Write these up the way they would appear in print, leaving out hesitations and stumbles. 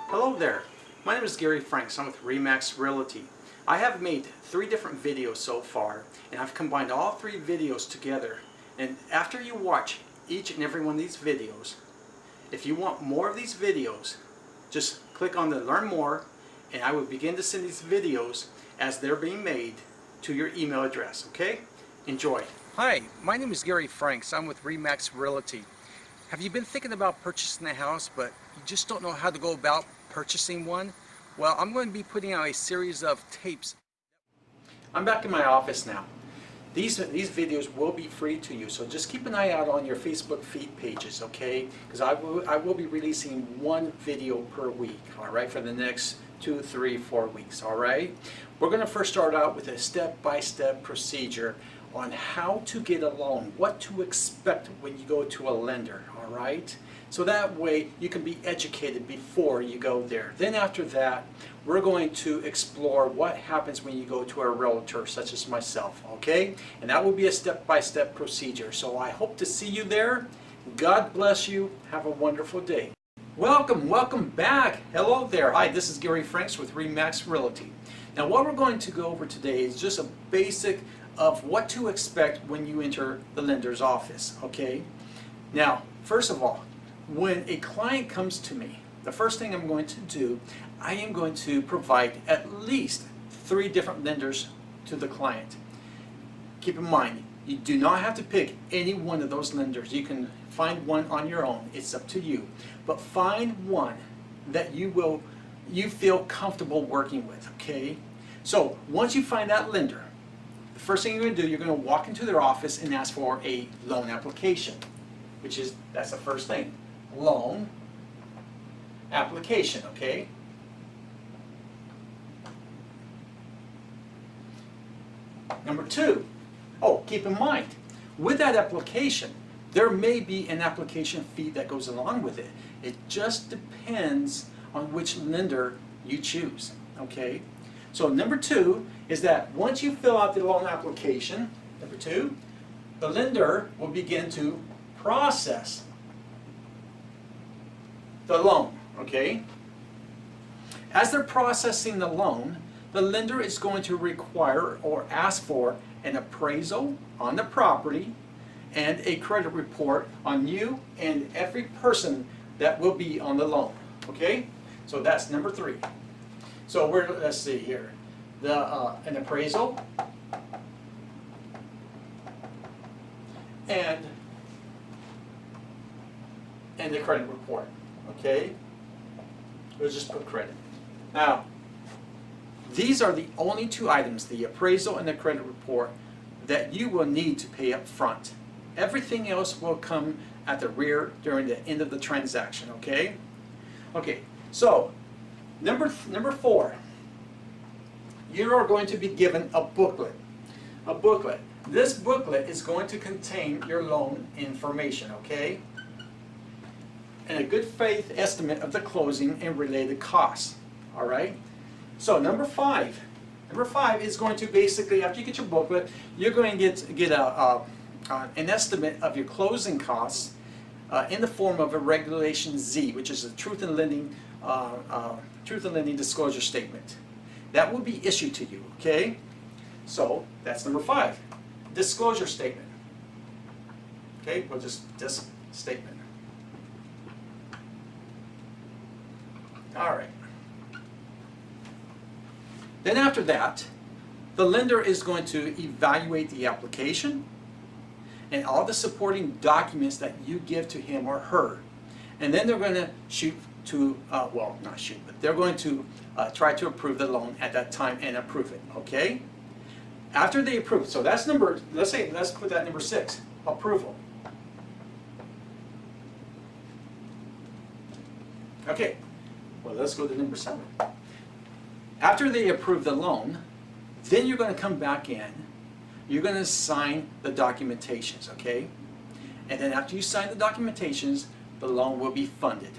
Hello there, my name is Gary Franks. I'm with RE/MAX Realty. I have made 3 different videos so far, and I've combined all 3 videos together. And after you watch each and every one of these videos, if you want more of these videos, just click on the Learn More, and I will begin to send these videos as they're being made to your email address, okay? Enjoy. Hi, my name is Gary Franks. I'm with RE/MAX Realty. Have you been thinking about purchasing a house, but you just don't know how to go about purchasing one? Well, I'm going to be putting out a series of tapes. I'm back in my office now. These videos will be free to you, so just keep an eye out on your Facebook feed pages, okay? Because I will be releasing 1 video per week, all right, for the next 2, 3, 4 weeks, all right? We're going to first start out with a step-by-step procedure on how to get a loan, what to expect when you go to a lender, all right? So that way you can be educated before you go there. Then after that, we're going to explore what happens when you go to a realtor such as myself, okay? And that will be a step-by-step procedure. So I hope to see you there. God bless you. Have a wonderful day. Welcome back. Hello there. Hi, this is Gary Franks with RE/MAX Realty. Now what we're going to go over today is just a basic of what to expect when you enter the lender's office, okay? Now, first of all, when a client comes to me, the first thing I'm going to do, I am going to provide at least 3 different lenders to the client. Keep in mind, you do not have to pick any one of those lenders. You can find one on your own. It's up to you. But find one that you feel comfortable working with, okay? So once you find that lender, the first thing you're going to do, you're going to walk into their office and ask for a loan application, that's the first thing. Loan application, okay? Number 2, keep in mind, with that application, there may be an application fee that goes along with it. It just depends on which lender you choose, okay? So number 2 is that once you fill out the loan application, number 2, the lender will begin to process the loan, okay? As they're processing the loan, the lender is going to require or ask for an appraisal on the property and a credit report on you and every person that will be on the loan, okay? So that's number 3. So let's see here, an appraisal and the credit report, okay? We'll just put credit. Now, these are the only 2 items, the appraisal and the credit report, that you will need to pay up front. Everything else will come at the rear during the end of the transaction, okay? Okay, so number 4, you are going to be given a booklet. A booklet. This booklet is going to contain your loan information, okay? And a good faith estimate of the closing and related costs, all right? So number 5 is going to basically, after you get your booklet, you're going to get an estimate of your closing costs in the form of a Regulation Z, which is a Truth in Lending Disclosure Statement. That will be issued to you, okay? So that's number 5, disclosure statement. Okay, we'll just this statement. All right. Then after that, the lender is going to evaluate the application and all the supporting documents that you give to him or her. And then they're going to they're going to try to approve the loan at that time and approve it, okay? After they approve, so that's let's put that number 6, approval. Okay, well, let's go to number 7. After they approve the loan, then you're going to come back in, you're going to sign the documentations, okay? And then after you sign the documentations, the loan will be funded.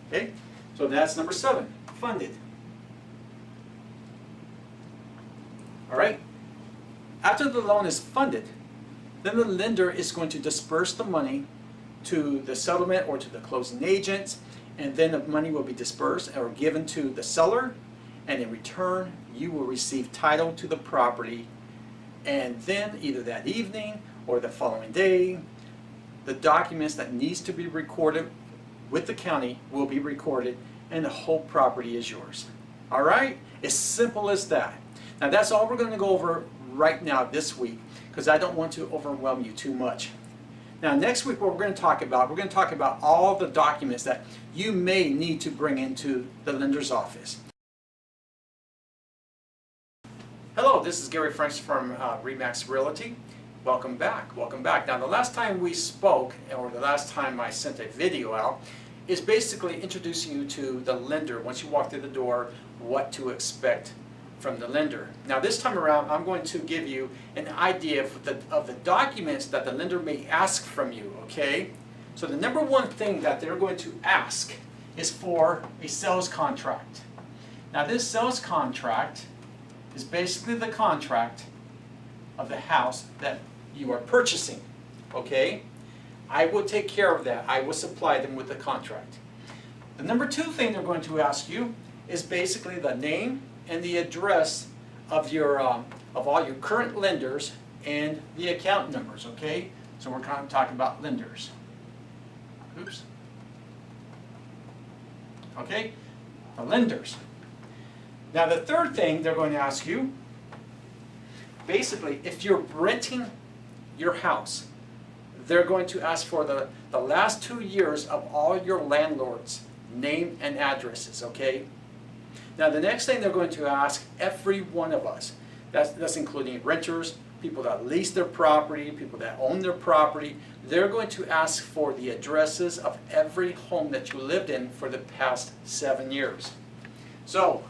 Okay? So that's number 7, funded. All right? After the loan is funded, then the lender is going to disperse the money to the settlement or to the closing agent, and then the money will be dispersed or given to the seller, and in return you will receive title to the property, and then either that evening or the following day the documents that needs to be recorded with the county will be recorded, and the whole property is yours. All right? As simple as that. Now that's all we're going to go over right now this week, because I don't want to overwhelm you too much. Now next week what we're going to talk about all the documents that you may need to bring into the lender's office. Hello, this is Gary Franks from RE/MAX Realty. Welcome back. Welcome back. Now the last time we spoke, or the last time I sent a video out, is basically introducing you to the lender. Once you walk through the door, what to expect from the lender. Now this time around I'm going to give you an idea of the documents that the lender may ask from you, okay? So the number one thing that they're going to ask is for a sales contract. Now this sales contract is basically the contract of the house that you are purchasing, okay? I will take care of that. I will supply them with the contract. The number two thing they're going to ask you is basically the name and the address of your of all your current lenders and the account numbers, okay? So we're kind of talking about lenders. Oops. Okay? The lenders. Now the third thing they're going to ask you, basically, if you're renting your house, they're going to ask for the last 2 years of all your landlords' name and addresses, okay? Now the next thing they're going to ask every one of us, that's including renters, people that lease their property, people that own their property, they're going to ask for the addresses of every home that you lived in for the past 7 years. So,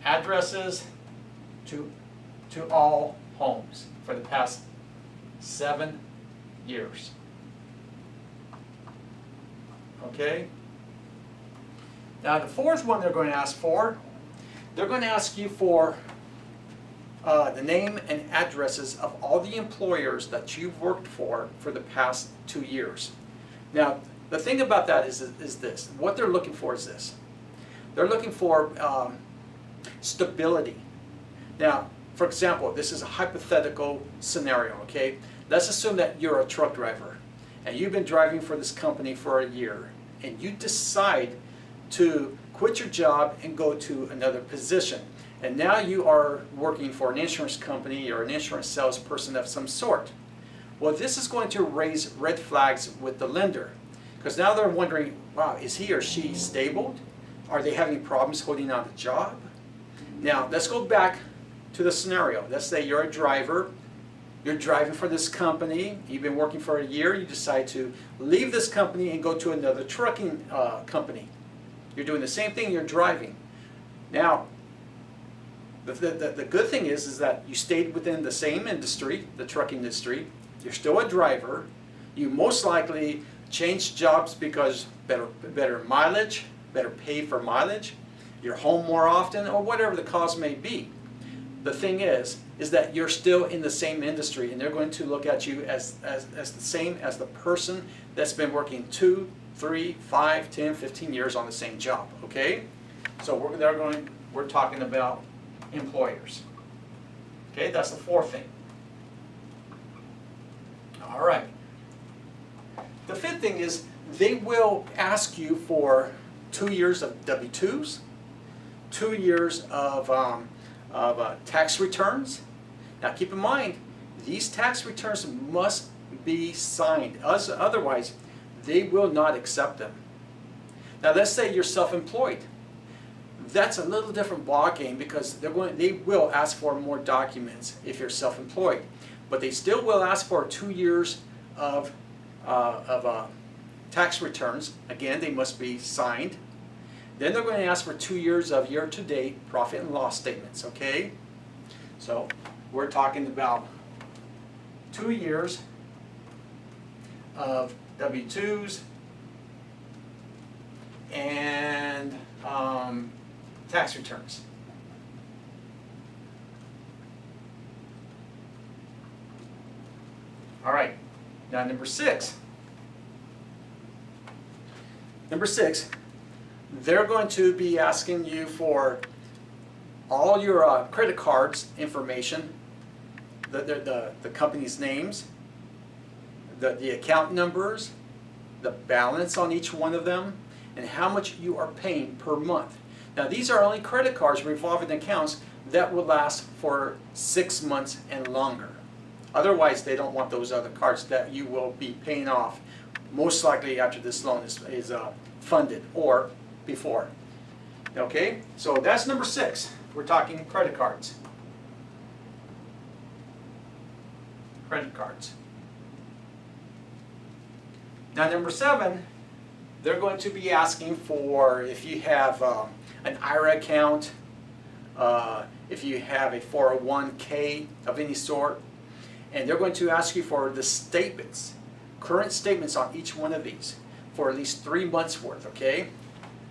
addresses to all homes for the past 7 years. Okay? Now the fourth one they're going to ask for, they're going to ask you for the name and addresses of all the employers that you've worked for the past 2 years. Now the thing about that is this, what they're looking for is this. They're looking for stability. Now, for example, this is a hypothetical scenario, okay? Let's assume that you're a truck driver and you've been driving for this company for a year, and you decide to quit your job and go to another position. And now you are working for an insurance company or an insurance salesperson of some sort. Well, this is going to raise red flags with the lender, because now they're wondering, wow, is he or she stable? Are they having problems holding on to the job? Now, let's go back to the scenario. Let's say you're a driver, you're driving for this company, you've been working for a year, you decide to leave this company and go to another trucking company. You're doing the same thing, you're driving. Now, the good thing is that you stayed within the same industry, the trucking industry. You're still a driver. You most likely changed jobs because better mileage, better pay for mileage, you're home more often, or whatever the cause may be. The thing is that you're still in the same industry, and they're going to look at you as the same as the person that's been working 2, 3, 5, 10, 15 years on the same job, okay? So we're talking about employers. Okay, that's the fourth thing. All right. The fifth thing is they will ask you for 2 years of W-2s, 2 years of tax returns. Now keep in mind, these tax returns must be signed. Otherwise, they will not accept them. Now let's say you're self-employed. That's a little different ballgame, because they will ask for more documents if you're self-employed. But they still will ask for 2 years of tax returns. Again, they must be signed. Then they're going to ask for 2 years of year-to-date profit and loss statements, okay? So we're talking about 2 years of W-2s and tax returns. All right, now number 6. Number 6, they're going to be asking you for all your credit cards information, the company's names, the account numbers, the balance on each one of them, and how much you are paying per month. Now these are only credit cards, revolving accounts, that will last for 6 months and longer. Otherwise, they don't want those other cards that you will be paying off most likely after this loan is funded or before. Okay, so that's number 6. We're talking credit cards. Credit cards. Now number 7, they're going to be asking for if you have an IRA account, if you have a 401k of any sort, and they're going to ask you for the statements, current statements on each one of these for at least 3 months worth, okay?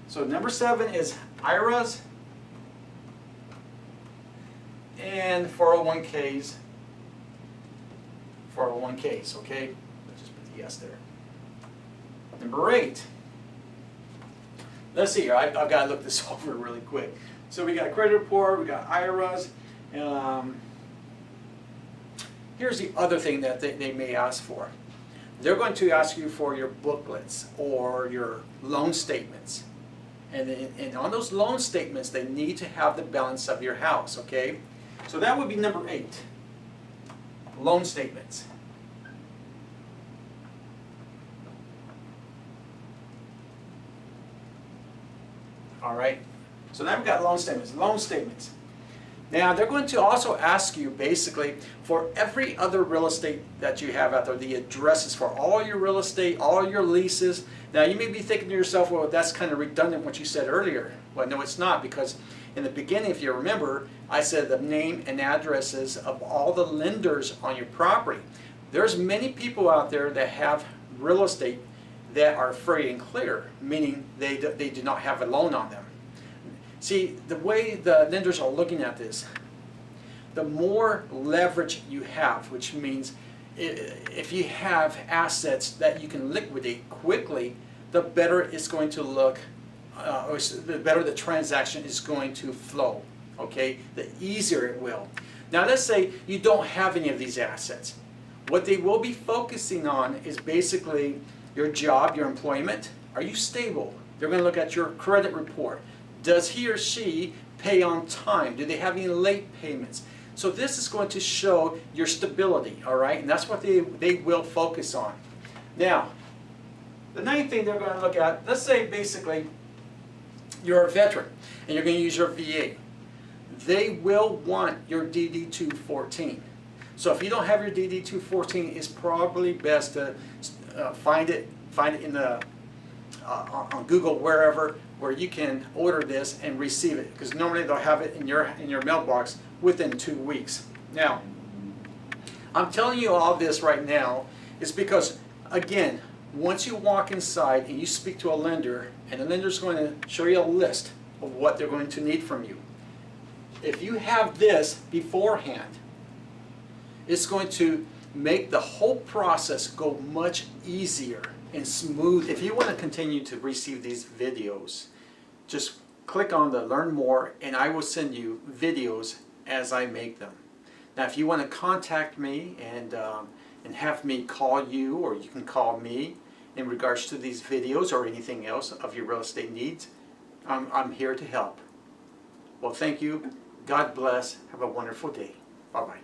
So number 7 is IRAs and 401ks. 401ks, okay? Let's just put the yes there. Number 8. Let's see here. I've got to look this over really quick. So we got credit report, we got IRAs. Here's the other thing that they may ask for. They're going to ask you for your booklets or your loan statements. And on those loan statements, they need to have the balance of your house, okay? So that would be number 8. Loan statements. All right. So now we've got loan statements. Loan statements. Now they're going to also ask you basically for every other real estate that you have out there, the addresses for all your real estate, all your leases. Now you may be thinking to yourself, well, that's kind of redundant what you said earlier. Well, no, it's not, because in the beginning, if you remember, I said the name and addresses of all the lenders on your property. There's many people out there that have real estate that are free and clear, meaning they do not have a loan on them. See, the way the lenders are looking at this, the more leverage you have, which means if you have assets that you can liquidate quickly, the better it's going to look, or the better the transaction is going to flow, okay? The easier it will. Now let's say you don't have any of these assets. What they will be focusing on is basically your job, your employment. Are you stable? They're going to look at your credit report. Does he or she pay on time? Do they have any late payments? So this is going to show your stability, all right? And that's what they will focus on. Now, the 9th thing they're going to look at, let's say basically you're a veteran and you're going to use your VA. They will want your DD-214. So if you don't have your DD-214, it's probably best to find it in the on Google, wherever, where you can order this and receive it, because normally they'll have it in your mailbox within 2 weeks. Now, I'm telling you all this right now is because, again, once you walk inside and you speak to a lender, and the lender's going to show you a list of what they're going to need from you. If you have this beforehand, it's going to make the whole process go much easier and smooth. If you want to continue to receive these videos, just click on the Learn More and I will send you videos as I make them. Now if you want to contact me and have me call you, or you can call me in regards to these videos or anything else of your real estate needs, I'm here to help. Well, thank you. God bless. Have a wonderful day. Bye-bye.